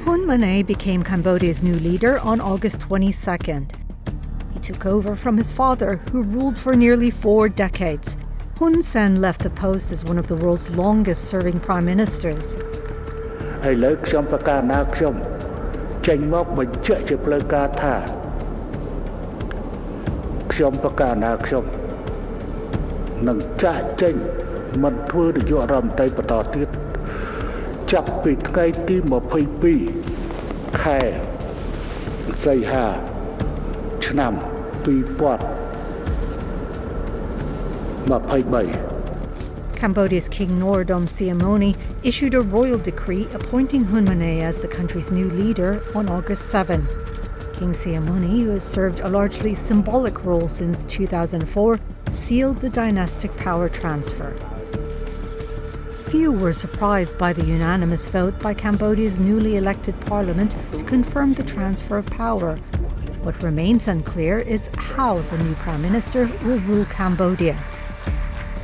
Hun Manet became Cambodia's new leader on August 22nd. He took over from his father, who ruled for nearly 4 decades. Hun Sen left the post as one of the world's longest-serving prime ministers. Cambodia's King Norodom Sihamoni issued a royal decree appointing Hun Manet as the country's new leader on August 7. King Sihamoni, who has served a largely symbolic role since 2004, sealed the dynastic power transfer. Few were surprised by the unanimous vote by Cambodia's newly elected parliament to confirm the transfer of power. What remains unclear is how the new prime minister will rule Cambodia.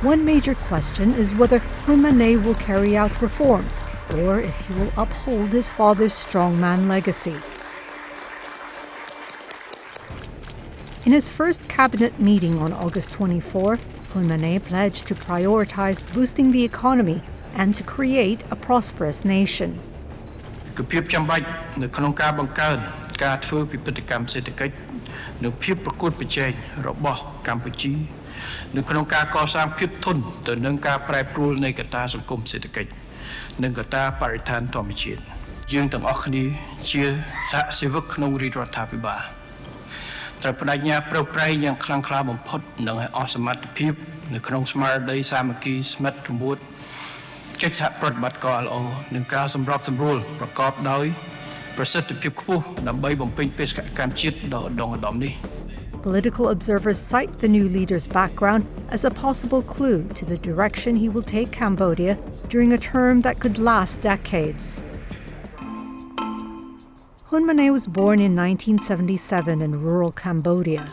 One major question is whether Hun Manet will carry out reforms or if he will uphold his father's strongman legacy. In his first cabinet meeting on August 24, Hun Manet pledged to prioritize boosting the economy and to create a prosperous nation. Political observers cite the new leader's background as a possible clue to the direction he will take Cambodia during a term that could last decades. Hun Manet was born in 1977 in rural Cambodia.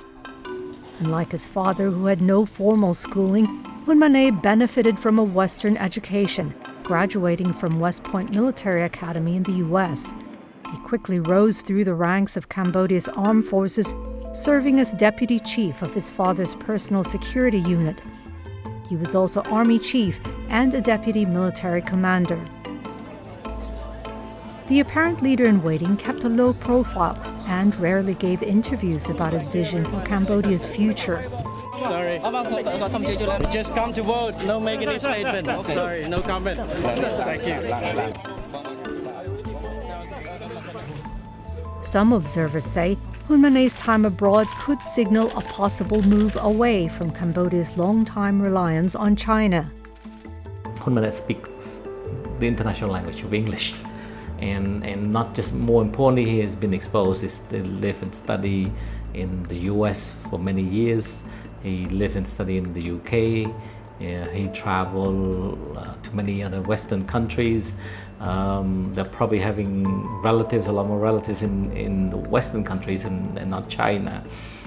Unlike his father, who had no formal schooling, Hun Manet benefited from a Western education, graduating from West Point Military Academy in the U.S. He quickly rose through the ranks of Cambodia's armed forces, serving as deputy chief of his father's personal security unit. He was also army chief and a deputy military commander. The apparent leader-in-waiting kept a low profile and rarely gave interviews about his vision for Cambodia's future. Sorry. We just come to vote, no make any statement. Okay. Sorry, no comment. Thank you. Some observers say Hun Manet's time abroad could signal a possible move away from Cambodia's long-time reliance on China. Hun Manet speaks the international language of English. And not just, more importantly, he has been exposed. He lived and studied in the US for many years. He lived and studied in the UK. He traveled to many other Western countries. They're probably having relatives, a lot more relatives in the Western countries and not China.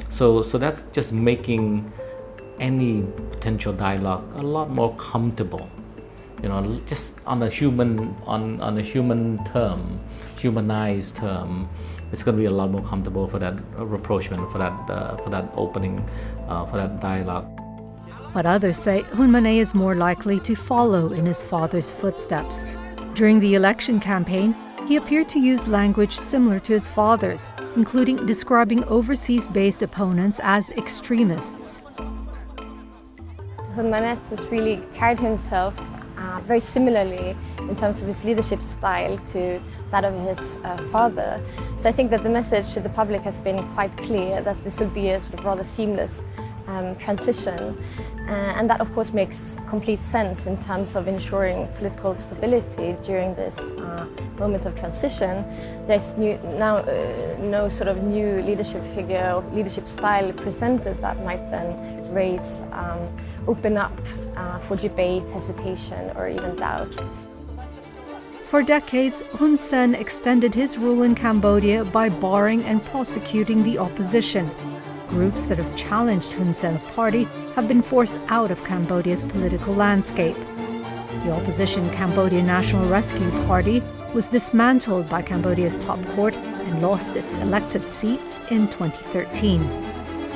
So that's just making any potential dialogue a lot more comfortable. You know, just on a human term, humanized term, it's going to be a lot more comfortable for that rapprochement, for that opening, for that dialogue. But others say Hun Manet is more likely to follow in his father's footsteps. During the election campaign, he appeared to use language similar to his father's, including describing overseas-based opponents as extremists. Hun Manet has really carried himself very similarly in terms of his leadership style to that of his father. So I think that the message to the public has been quite clear that this will be a sort of rather seamless transition. And that of course makes complete sense in terms of ensuring political stability during this moment of transition. There's no sort of new leadership figure or leadership style presented that might then open up for debate, hesitation, or even doubt. For decades, Hun Sen extended his rule in Cambodia by barring and prosecuting the opposition. Groups that have challenged Hun Sen's party have been forced out of Cambodia's political landscape. The opposition Cambodia National Rescue Party was dismantled by Cambodia's top court and lost its elected seats in 2013.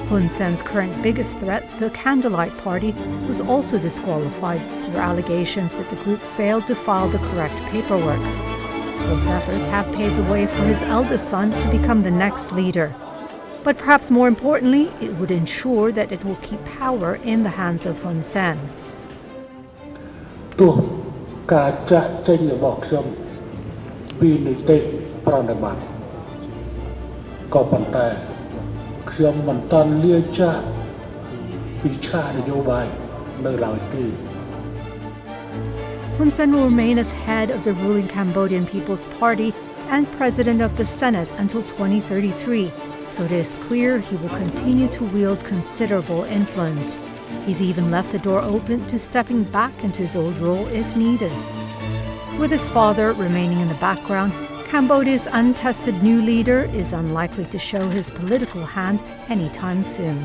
Hun Sen's current biggest threat, the Candlelight Party, was also disqualified through allegations that the group failed to file the correct paperwork. Those efforts have paved the way for his eldest son to become the next leader. But perhaps more importantly, it would ensure that it will keep power in the hands of Hun Sen. ទោះការចាក់ចេញរបស់ខ្ញុំពីនីតិប្រណិប័តន៍ក៏ប៉ុន្តែខ្ញុំមិនតាន់លាចាកពីឆាកនយោបាយនៅឡើយទេ Hun Sen will remain as head of the ruling Cambodian People's Party and president of the Senate until 2033, so it is clear he will continue to wield considerable influence. He's even left the door open to stepping back into his old role if needed. With his father remaining in the background, Cambodia's untested new leader is unlikely to show his political hand anytime soon.